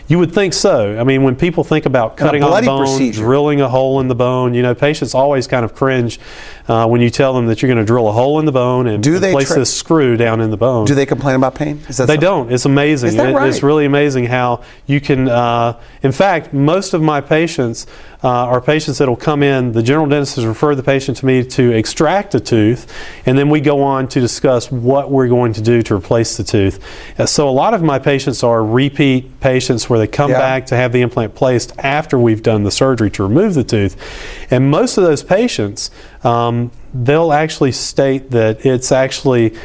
You would think so. I mean, when people think about cutting on the bone, procedure. drilling a hole in the bone, patients always kind of cringe when you tell them that you're going to drill a hole in the bone and place this screw down in the bone. Do they complain about pain? They don't. It's amazing. Is that right? It's really amazing how you can, in fact, most of my patients are patients that will come in, the general dentist has referred the patient to me to extract a tooth, and then we go on to discuss what we're going to do to replace the tooth. So a lot of my patients are repeat patients where they come back to have the implant placed after we've done the surgery to remove the tooth. And most of those patients, they'll actually state that it's actually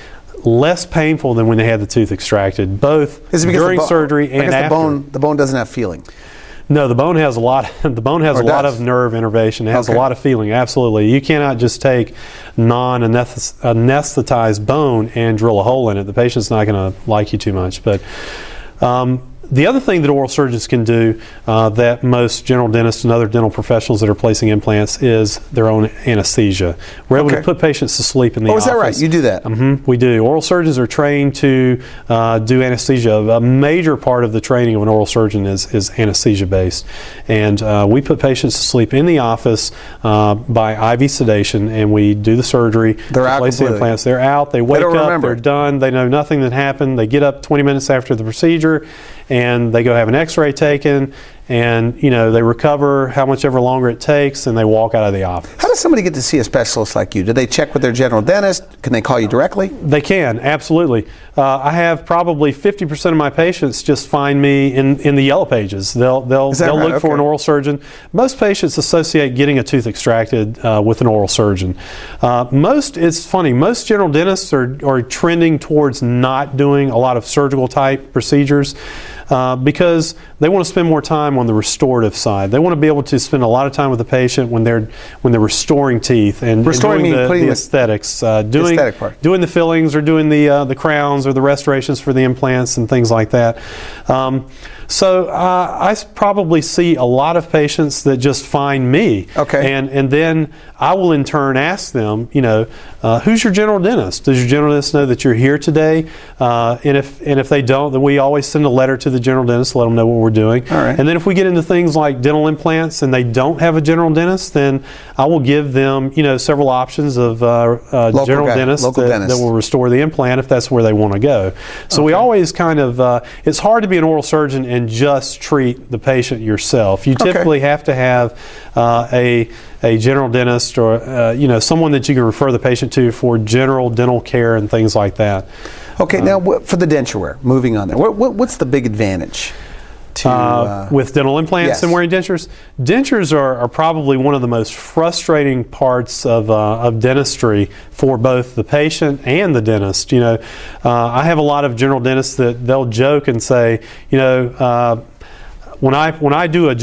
less painful than when they had the tooth extracted, both during surgery and after. The bone doesn't have feeling. No, the bone has a lot. The bone has a lot of nerve innervation. It has a lot of feeling. Absolutely, you cannot just take non-anesthetized bone and drill a hole in it. The patient's not going to like you too much. But the other thing that oral surgeons can do that most general dentists and other dental professionals that are placing implants is their own anesthesia. We're able to put patients to sleep in the office. Oh, is that right? You do that? We do. Oral surgeons are trained to do anesthesia. A major part of the training of an oral surgeon is anesthesia-based. And we put patients to sleep in the office by IV sedation, and we do the surgery. They're out place the implants. They're out. They wake up. They're done. They know nothing that happened. They get up 20 minutes after the procedure, and they go have an x-ray taken, and they recover how much ever longer it takes, and they walk out of the office. How does somebody get to see a specialist like you? Do they check with their general dentist? Can they call you directly? They can, absolutely. I have probably 50% of my patients just find me in the yellow pages. They'll look for an oral surgeon. Most patients associate getting a tooth extracted with an oral surgeon. It's funny, most general dentists are trending towards not doing a lot of surgical type procedures because they want to spend more time on the restorative side. They want to be able to spend a lot of time with the patient when they're restoring teeth and doing the aesthetics, doing the fillings or doing the crowns or the restorations for the implants and things like that. So I probably see a lot of patients that just find me, and then I will in turn ask them, who's your general dentist? Does your general dentist know that you're here today? And if they don't, then we always send a letter to the general dentist to let them know what we're doing. And then if we get into things like dental implants and they don't have a general dentist, then I will give them several options of general dentists that will restore the implant if that's where they want to go. So we always kind of it's hard to be an oral surgeon and just treat the patient yourself. You typically have to have a general dentist or someone that you can refer the patient to for general dental care and things like that. Okay, now for the denture wear, moving on there, what's the big advantage with dental implants and wearing dentures? Dentures are probably one of the most frustrating parts of dentistry for both the patient and the dentist. I have a lot of general dentists that they'll joke and say, when I do a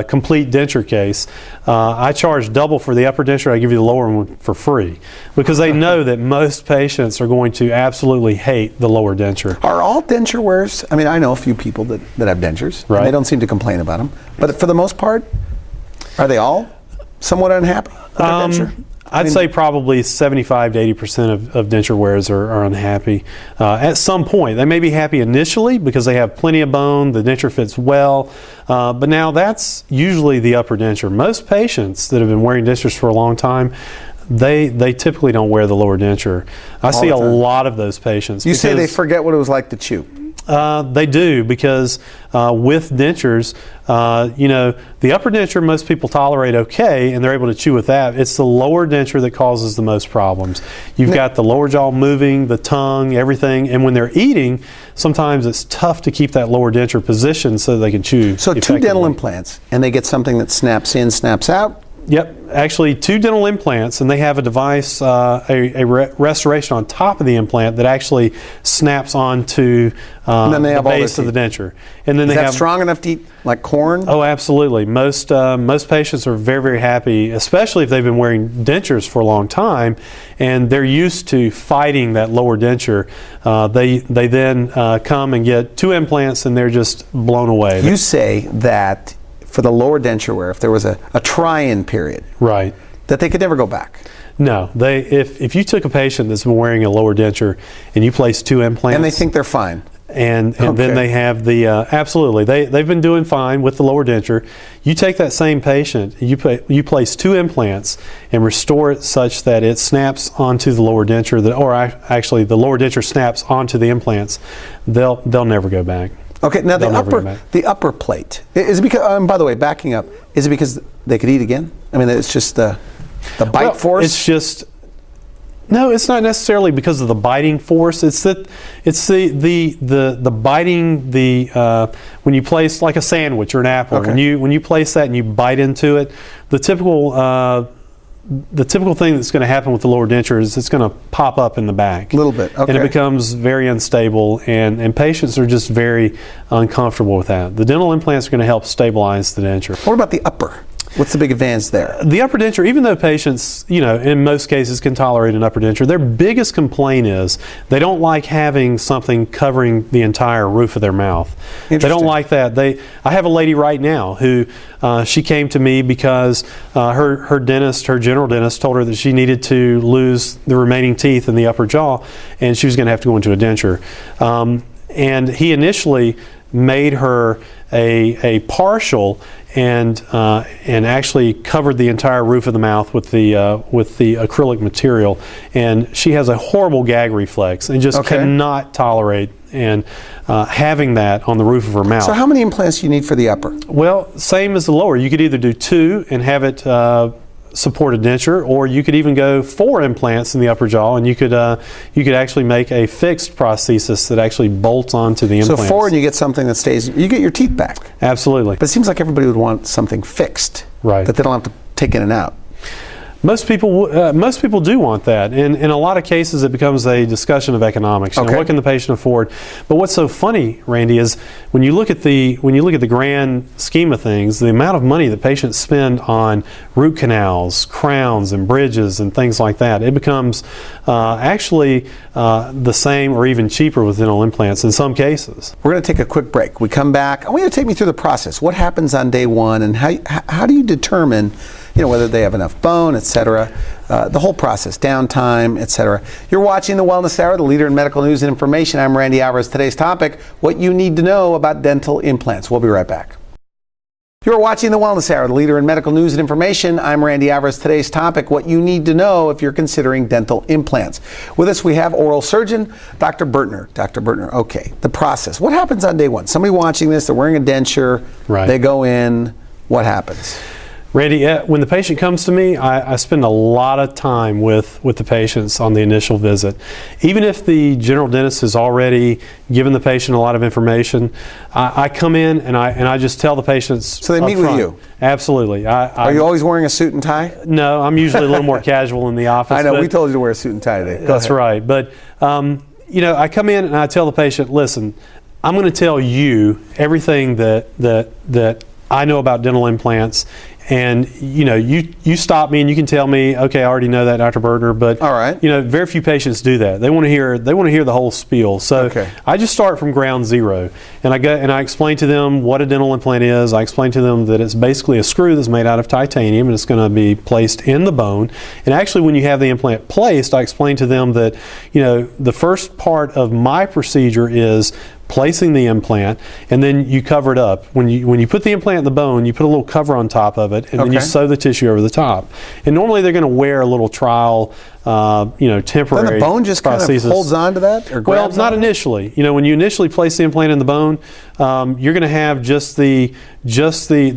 complete denture case, I charge double for the upper denture. I give you the lower one for free because they know that most patients are going to absolutely hate the lower denture. Are all denture wearers? I mean, I know a few people that have dentures. And they don't seem to complain about them. But for the most part, are they all somewhat unhappy with their denture? I'd say probably 75 to 80% of denture wearers are unhappy at some point. They may be happy initially because they have plenty of bone, the denture fits well, but now that's usually the upper denture. Most patients that have been wearing dentures for a long time, they typically don't wear the lower denture. I see a lot of those patients. You say they forget what it was like to chew. They do because with dentures, the upper denture most people tolerate okay and they're able to chew with that. It's the lower denture that causes the most problems. You've got the lower jaw moving, the tongue, everything, and when they're eating, sometimes it's tough to keep that lower denture positioned so they can chew. So 2 dental implants and they get something that snaps in, snaps out? Yep, actually 2 dental implants, and they have a device, a restoration on top of the implant that actually snaps onto the base of the denture. And then Is that strong enough to eat like corn? Oh, absolutely. Most patients are very, very happy, especially if they've been wearing dentures for a long time, and they're used to fighting that lower denture. They then come and get 2 implants, and they're just blown away. You say that for the lower denture wear, if there was a try-in period, that they could never go back. No, if you took a patient that's been wearing a lower denture and you place 2 implants, and they think they're fine, And then they have the, absolutely, they've been doing fine with the lower denture. You take that same patient, you place 2 implants and restore it such that it snaps onto the lower denture, actually the lower denture snaps onto the implants, they'll never go back. Okay, now the upper plate, is it because, by the way, backing up, is it because they could eat again? I mean, it's just the bite force? It's just, no, it's not necessarily because of the biting force. It's the biting, when you place like a sandwich or an apple, when you place that and you bite into it, the typical thing that's going to happen with the lower denture is it's going to pop up in the back. A little bit, okay. And it becomes very unstable, and patients are just very uncomfortable with that. The dental implants are going to help stabilize the denture. What about the upper? What's the big advance there? The upper denture, even though patients, in most cases can tolerate an upper denture, their biggest complaint is they don't like having something covering the entire roof of their mouth. They don't like that. I have a lady right now who she came to me because her general dentist, told her that she needed to lose the remaining teeth in the upper jaw, and she was going to have to go into a denture. And he initially made her a partial and actually covered the entire roof of the mouth with the acrylic material, and she has a horrible gag reflex and just cannot tolerate having that on the roof of her mouth. So how many implants do you need for the upper? Well, same as the lower. You could either do 2 and have it support a denture, or you could even go 4 implants in the upper jaw, and you could actually make a fixed prosthesis that actually bolts onto the implants. So 4, and you get something that stays. You get your teeth back. Absolutely. But it seems like everybody would want something fixed, right? That they don't have to take in and out. Most people do want that, and in a lot of cases it becomes a discussion of economics. What can the patient afford? But what's so funny, Randy, is when you look at the grand scheme of things, the amount of money that patients spend on root canals, crowns, and bridges, and things like that, it becomes actually the same or even cheaper with dental implants in some cases. We're going to take a quick break. We come back. I want you to take me through the process. What happens on day 1, and how do you determine whether they have enough bone, etc., the whole process, downtime, etc. You're watching The Wellness Hour, the leader in medical news and information. I'm Randy Alvarez. Today's topic, what you need to know about dental implants. We'll be right back. You're watching The Wellness Hour, the leader in medical news and information. I'm Randy Alvarez. Today's topic, what you need to know if you're considering dental implants. With us, we have oral surgeon, Dr. Burtner. Dr. Burtner, okay, the process. What happens on day 1? Somebody watching this, they're wearing a denture, they go in, what happens? Randy, when the patient comes to me, I spend a lot of time with the patients on the initial visit. Even if the general dentist has already given the patient a lot of information, I come in and I just tell the patients. So they meet with you? Absolutely. Are you always wearing a suit and tie? No, I'm usually a little more casual in the office. I know, we told you to wear a suit and tie today. That's right. But, I come in and I tell the patient, listen, I'm going to tell you everything that I know about dental implants. And you stop me and you can tell me, okay, I already know that, Dr. Burtner, but all right. Very few patients do that. They want to hear the whole spiel. So I just start from ground zero, and I explain to them what a dental implant is. I explain to them that it's basically a screw that's made out of titanium, and it's going to be placed in the bone. And actually, when you have the implant placed, I explain to them that the first part of my procedure is placing the implant, and then you cover it up. When you put the implant in the bone, you put a little cover on top of it, and then you sew the tissue over the top. And normally they're going to wear a little trial, temporary. Then the bone just prosthesis. kind of holds on to that, or grabs not initially. When you initially place the implant in the bone, you're going to have just the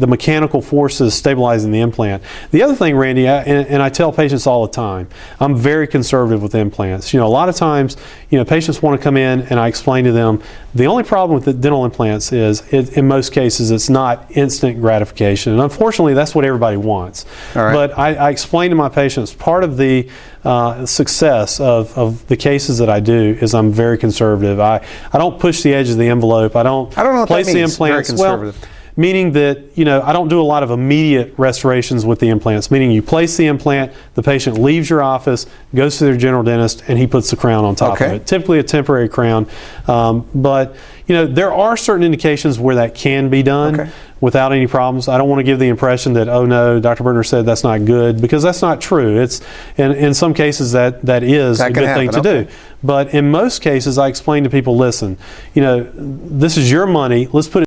mechanical forces stabilizing the implant. The other thing, Randy, and I tell patients all the time, I'm very conservative with implants. A lot of times, patients want to come in, and I explain to them the only problem with the dental implants is, in most cases, it's not instant gratification, and unfortunately, that's what everybody wants. All right. But I explain to my patients part of the success of the cases that I do is I'm very conservative. I don't push the edge of the envelope. I don't know what place that means, the implants. very conservative. meaning that, I don't do a lot of immediate restorations with the implants, meaning you place the implant, the patient leaves your office, goes to their general dentist, and he puts the crown on top of it. Typically a temporary crown. But, there are certain indications where that can be done without any problems. I don't want to give the impression that, oh no, Dr. Burtner said that's not good, because that's not true. It's in some cases that is a good thing to do. But in most cases, I explain to people, listen, this is your money. Let's put it